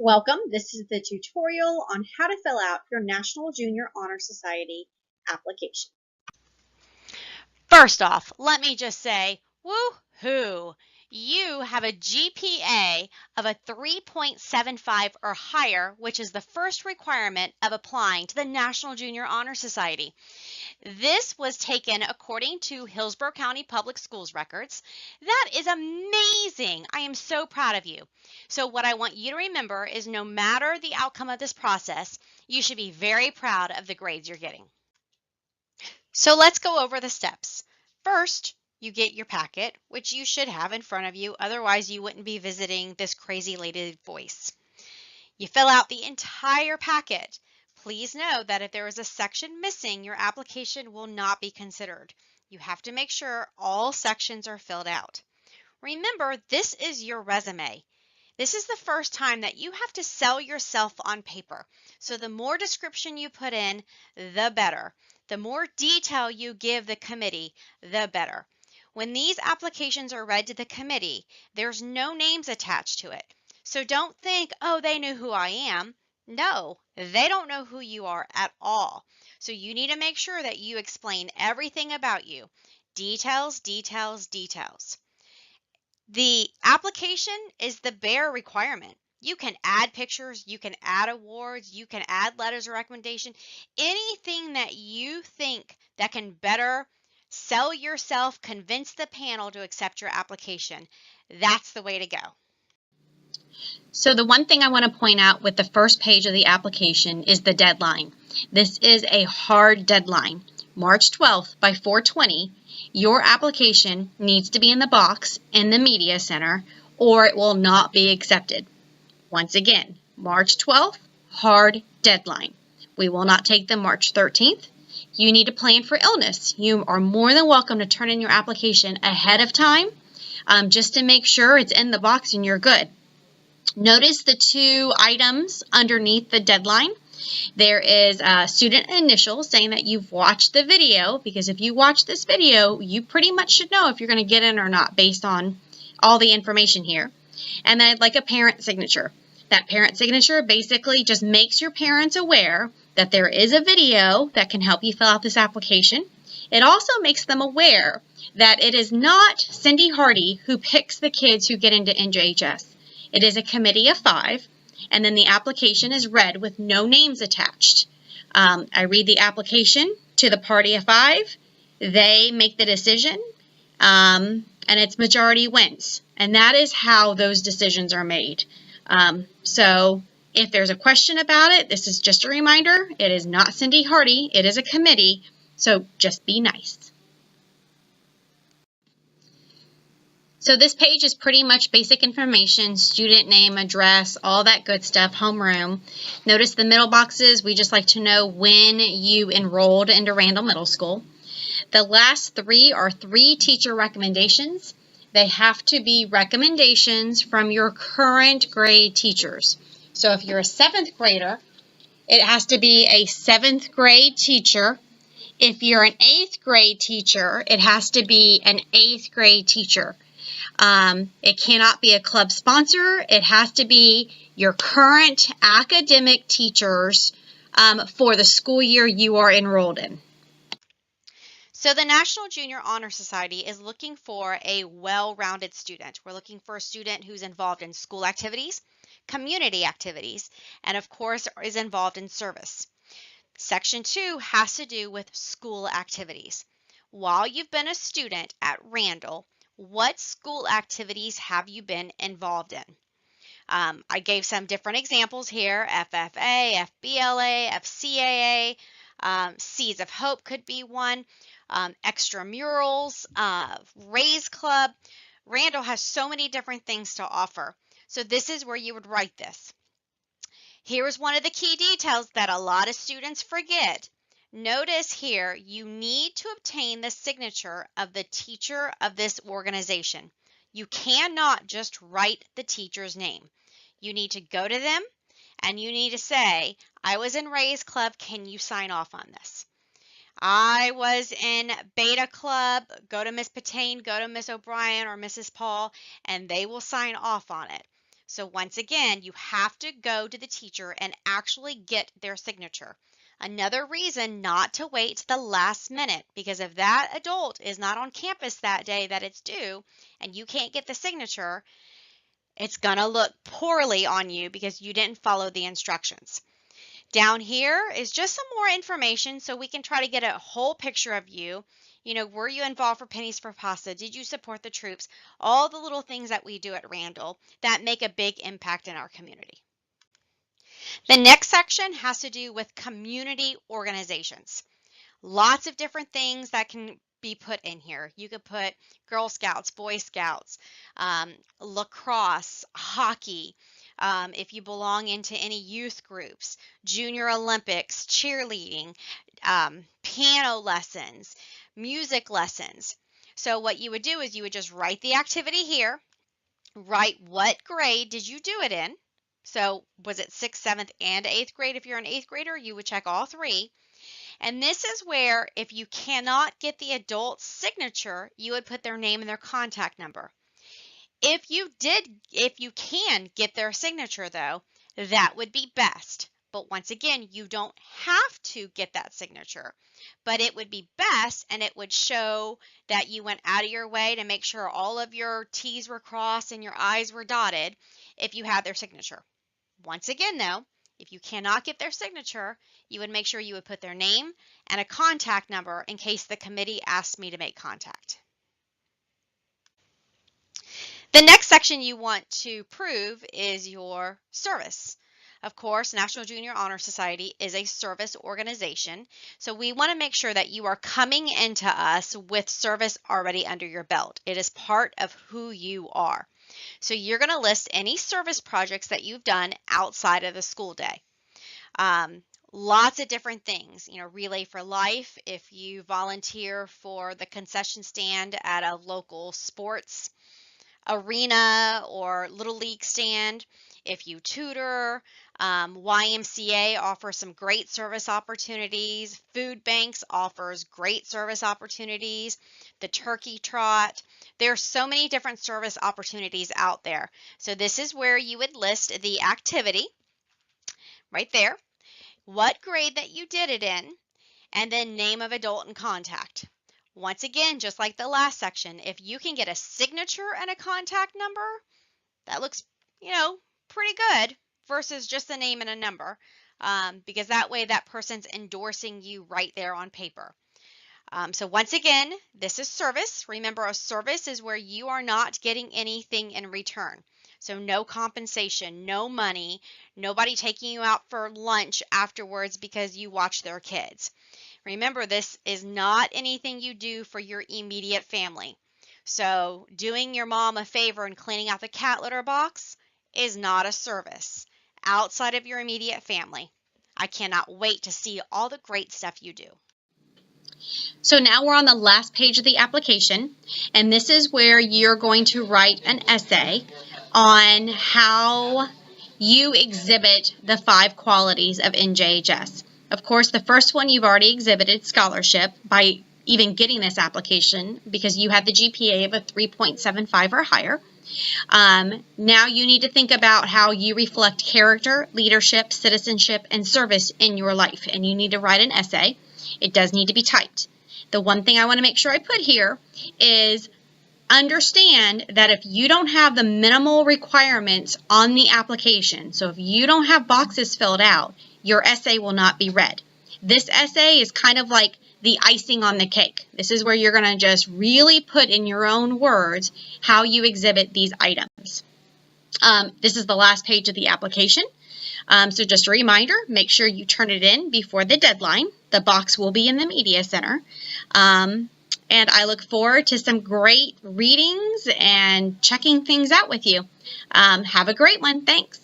Welcome. This is the tutorial on how to fill out your National Junior Honor Society application. First off, let me just say, woo-hoo! You have a GPA of a 3.75 or higher, which is the first requirement of applying to the National Junior Honor Society. This was taken according to Hillsborough County Public Schools records. That is amazing. I am so proud of you. So what I want you to remember is no matter the outcome of this process, you should be very proud of the grades you're getting. So let's go over the steps. First, you get your packet, which you should have in front of you. Otherwise, you wouldn't be visiting this crazy lady voice. You fill out the entire packet. Please know that if there is a section missing, your application will not be considered. You have to make sure all sections are filled out. Remember, this is your resume. This is the first time that you have to sell yourself on paper. So the more description you put in, the better. The more detail you give the committee, the better. When these applications are read to the committee, there's no names attached to it. So don't think, oh, they knew who I am. No, they don't know who you are at all. So you need to make sure that you explain everything about you. Details, details, details. The application is the bare requirement. You can add pictures, you can add awards, you can add letters of recommendation, anything that you think that can better sell yourself, convince the panel to accept your application. That's the way to go. So the one thing I want to point out with the first page of the application is the deadline. This is a hard deadline. March 12th by 4:20, your application needs to be in the box in the media center or it will not be accepted. Once again, March 12th, hard deadline. We will not take them March 13th. You need to plan for illness. You are more than welcome to turn in your application ahead of time just to make sure it's in the box and you're good. Notice the two items underneath the deadline. There is a student initial saying that you've watched the video, because if you watch this video, you pretty much should know if you're going to get in or not based on all the information here. And then I'd like a parent signature. That parent signature basically just makes your parents aware that there is a video that can help you fill out this application. It also makes them aware that it is not Cindy Hardy who picks the kids who get into NJHS. It is a committee of 5, and then the application is read with no names attached. I read the application to the party of 5. They make the decision, and it's majority wins. And that is how those decisions are made. So if there's a question about it, this is just a reminder. It is not Cindy Hardy. It is a committee. So just be nice. So this page is pretty much basic information, student name, address, all that good stuff, homeroom. Notice the middle boxes, we just like to know when you enrolled into Randall Middle School. The last 3 are 3 teacher recommendations. They have to be recommendations from your current grade teachers. So if you're a 7th grader, it has to be a 7th grade teacher. If you're an 8th grade teacher, it has to be an 8th grade teacher. It cannot be a club sponsor. It has to be your current academic teachers for the school year you are enrolled in. So the National Junior Honor Society is looking for a well-rounded student. We're looking for a student who's involved in school activities, community activities, and of course is involved in service. Section 2 has to do with school activities. While you've been a student at Randall, what school activities have you been involved in? I gave some different examples here: FFA, FBLA, FCAA, Seeds of Hope could be one, extramurals, Raise Club. Randall has so many different things to offer. So this is where you would write this. Here's one of the key details that a lot of students forget. Notice here, you need to obtain the signature of the teacher of this organization. You cannot just write the teacher's name. You need to go to them and you need to say, I was in Raise Club, can you sign off on this? I was in Beta Club, go to Miss Patain, go to Miss O'Brien or Mrs. Paul, and they will sign off on it. So once again, you have to go to the teacher and actually get their signature. Another reason not to wait to the last minute, because if that adult is not on campus that day that it's due and you can't get the signature, it's going to look poorly on you because you didn't follow the instructions. Down here is just some more information so we can try to get a whole picture of you. You know, were you involved for Pennies for Pasta? Did you support the troops? All the little things that we do at Randall that make a big impact in our community. The next section has to do with community organizations. Lots of different things that can be put in here. You could put Girl Scouts, Boy Scouts, lacrosse, hockey, if you belong into any youth groups, Junior Olympics, cheerleading, piano lessons, music lessons. So what you would do is you would just write the activity here, write what grade did you do it in. So was it 6th, 7th, and 8th grade? If you're an 8th grader, you would check all three. And this is where if you cannot get the adult's signature, you would put their name and their contact number. If you can get their signature though, that would be best. But once again, you don't have to get that signature, but it would be best and it would show that you went out of your way to make sure all of your T's were crossed and your I's were dotted if you had their signature. Once again though, if you cannot get their signature, you would make sure you would put their name and a contact number in case the committee asks me to make contact. The next section you want to prove is your service. Of course, National Junior Honor Society is a service organization, so we want to make sure that you are coming into us with service already under your belt. It is part of who you are. So you're going to list any service projects that you've done outside of the school day. Lots of different things, you know, Relay for Life, if you volunteer for the concession stand at a local sports arena or Little League stand, if you tutor, YMCA offers some great service opportunities, food banks offers great service opportunities, the turkey trot. There are so many different service opportunities out there. So this is where you would list the activity right there, what grade that you did it in, and then name of adult and contact. Once again, just like the last section, if you can get a signature and a contact number, that looks, you know, pretty good versus just a name and a number, because that way that person's endorsing you right there on paper. So once again, this is service. Remember, a service is where you are not getting anything in return. So no compensation, no money, nobody taking you out for lunch afterwards because you watch their kids. Remember, this is not anything you do for your immediate family. So doing your mom a favor and cleaning out the cat litter box is not a service outside of your immediate family. I cannot wait to see all the great stuff you do. So now we're on the last page of the application, and this is where you're going to write an essay on how you exhibit the 5 qualities of NJHS. Of course, the first one you've already exhibited, scholarship, by even getting this application because you had the GPA of a 3.75 or higher. Now you need to think about how you reflect character, leadership, citizenship, and service in your life, and you need to write an essay. It does need to be typed. The one thing I want to make sure I put here is understand that if you don't have the minimal requirements on the application, so if you don't have boxes filled out, your essay will not be read. This essay is kind of like the icing on the cake. This is where you're going to just really put in your own words how you exhibit these items. This is the last page of the application. So just a reminder, make sure you turn it in before the deadline. The box will be in the Media Center. And I look forward to some great readings and checking things out with you. Have a great one. Thanks.